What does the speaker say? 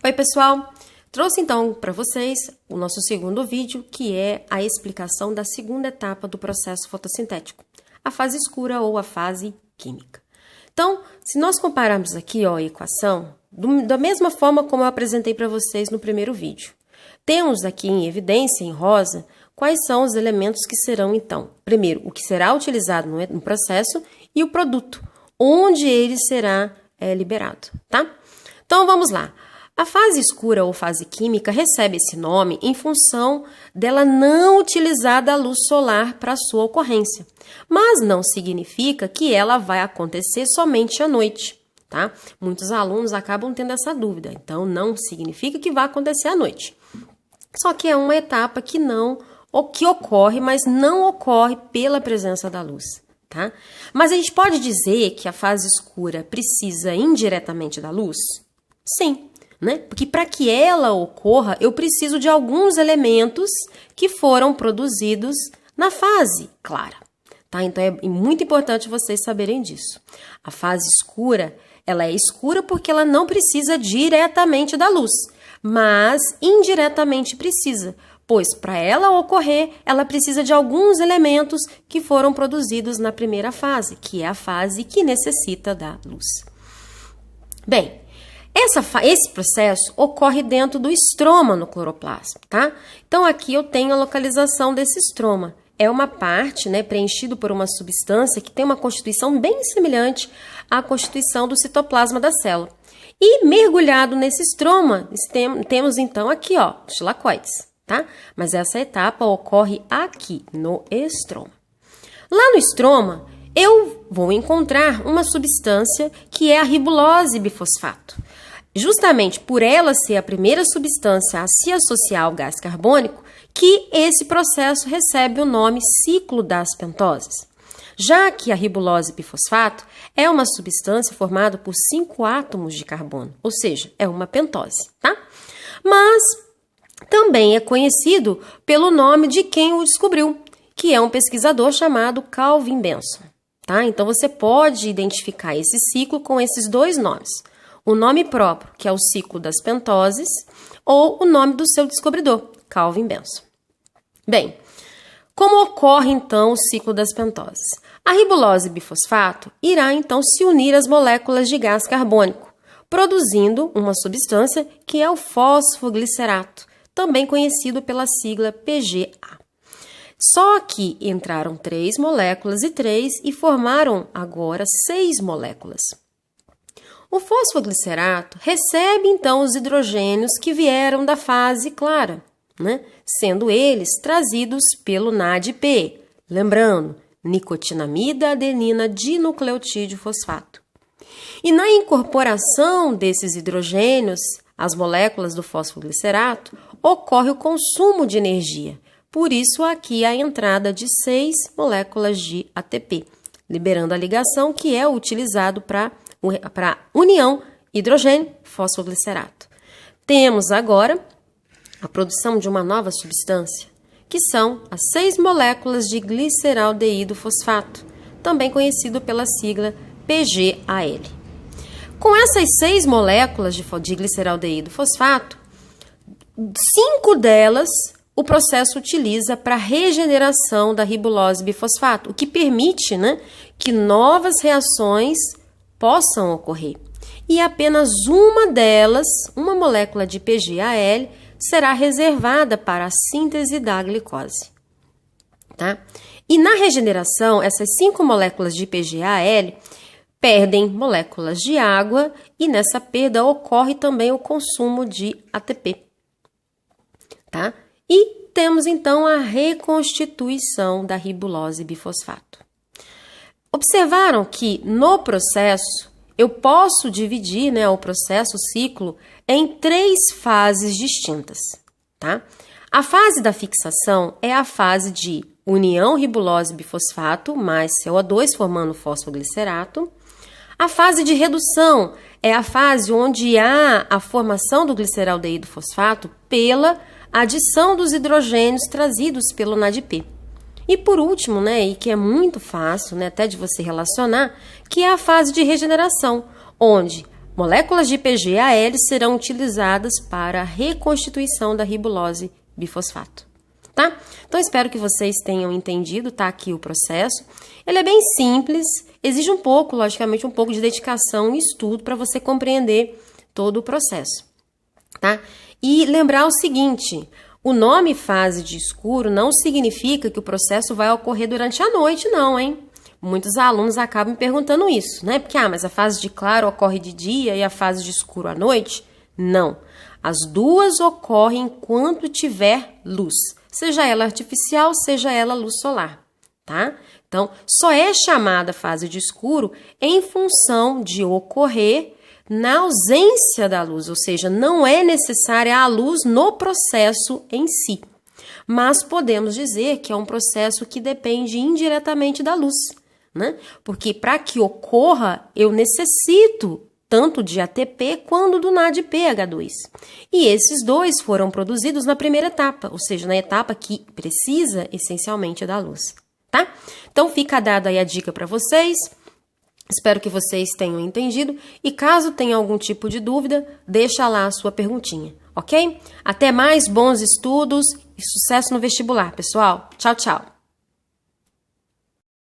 Oi, pessoal! Trouxe então para vocês o nosso segundo vídeo, que é a explicação da segunda etapa do processo fotossintético, a fase escura ou a fase química. Então, se nós compararmos aqui a equação, da mesma forma como eu apresentei para vocês no primeiro vídeo, temos aqui em evidência, em rosa, quais são os elementos que serão então, primeiro, o que será utilizado no processo e o produto, onde ele será liberado, tá? Então, vamos lá. A fase escura ou fase química recebe esse nome em função dela não utilizar da luz solar para sua ocorrência, mas não significa que ela vai acontecer somente à noite, tá? Muitos alunos acabam tendo essa dúvida, então não significa que vai acontecer à noite. Só que é uma etapa que ocorre, mas não ocorre pela presença da luz, tá? Mas a gente pode dizer que a fase escura precisa indiretamente da luz? Sim. Né? Porque para que ela ocorra, eu preciso de alguns elementos que foram produzidos na fase clara. Tá? Então, é muito importante vocês saberem disso. A fase escura, ela é escura porque ela não precisa diretamente da luz, mas indiretamente precisa, pois para ela ocorrer, ela precisa de alguns elementos que foram produzidos na primeira fase, que é a fase que necessita da luz. Bem, esse processo ocorre dentro do estroma no cloroplasma, tá? Então, aqui eu tenho a localização desse estroma. É uma parte, preenchido por uma substância que tem uma constituição bem semelhante à constituição do citoplasma da célula. E mergulhado nesse estroma, temos então aqui, os tilacoides, tá? Mas essa etapa ocorre aqui, no estroma. Lá no estroma, eu vou encontrar uma substância que é a ribulose bifosfato. Justamente por ela ser a primeira substância a se associar ao gás carbônico, que esse processo recebe o nome ciclo das pentoses. Já que a ribulose bifosfato é uma substância formada por 5 átomos de carbono, ou seja, é uma pentose, tá? Mas também é conhecido pelo nome de quem o descobriu, que é um pesquisador chamado Calvin Benson, tá? Então você pode identificar esse ciclo com esses dois nomes. O nome próprio, que é o ciclo das pentoses, ou o nome do seu descobridor, Calvin Benson. Bem, como ocorre então o ciclo das pentoses? A ribulose bifosfato irá então se unir às moléculas de gás carbônico, produzindo uma substância que é o fosfoglicerato, também conhecido pela sigla PGA. Só que entraram 3 moléculas e formaram agora 6 moléculas. O fosfoglicerato recebe, então, os hidrogênios que vieram da fase clara, sendo eles trazidos pelo NADP, lembrando, nicotinamida adenina dinucleotídeo fosfato. E na incorporação desses hidrogênios às moléculas do fosfoglicerato, ocorre o consumo de energia, por isso aqui a entrada de 6 moléculas de ATP, liberando a ligação que é utilizado para união hidrogênio-fosfoglicerato. Temos agora a produção de uma nova substância, que são as 6 moléculas de gliceraldeído fosfato, também conhecido pela sigla PGAL. Com essas 6 moléculas de gliceraldeído fosfato, 5 delas o processo utiliza para regeneração da ribulose bifosfato, o que permite que novas reações possam ocorrer. E apenas uma delas, uma molécula de PGAL, será reservada para a síntese da glicose. Tá? E na regeneração, essas 5 moléculas de PGAL perdem moléculas de água e nessa perda ocorre também o consumo de ATP. Tá? E temos então a reconstituição da ribulose bifosfato. Observaram que no processo eu posso dividir o processo, o ciclo, em 3 fases distintas. Tá? A fase da fixação é a fase de união ribulose bifosfato mais CO2 formando fosfoglicerato. A fase de redução é a fase onde há a formação do gliceraldeído fosfato pela adição dos hidrogênios trazidos pelo NADP. E por último, e que é muito fácil, até de você relacionar, que é a fase de regeneração, onde moléculas de IgG-AL serão utilizadas para a reconstituição da ribulose bifosfato. Tá? Então, espero que vocês tenham entendido, tá aqui o processo. Ele é bem simples, exige um pouco, logicamente, um pouco de dedicação e estudo para você compreender todo o processo, tá? E lembrar o seguinte, o nome fase de escuro não significa que o processo vai ocorrer durante a noite, não, hein? Muitos alunos acabam me perguntando isso, né? Porque, mas a fase de claro ocorre de dia e a fase de escuro à noite? Não. As duas ocorrem enquanto tiver luz, seja ela artificial, seja ela luz solar, tá? Então, só é chamada fase de escuro em função de ocorrer na ausência da luz, ou seja, não é necessária a luz no processo em si. Mas podemos dizer que é um processo que depende indiretamente da luz, né? Porque para que ocorra, eu necessito tanto de ATP quanto do NADPH2. E esses dois foram produzidos na primeira etapa, ou seja, na etapa que precisa essencialmente da luz, tá? Então fica dada aí a dica para vocês. Espero que vocês tenham entendido e caso tenha algum tipo de dúvida, deixa lá a sua perguntinha, ok? Até mais, bons estudos e sucesso no vestibular, pessoal. Tchau, tchau!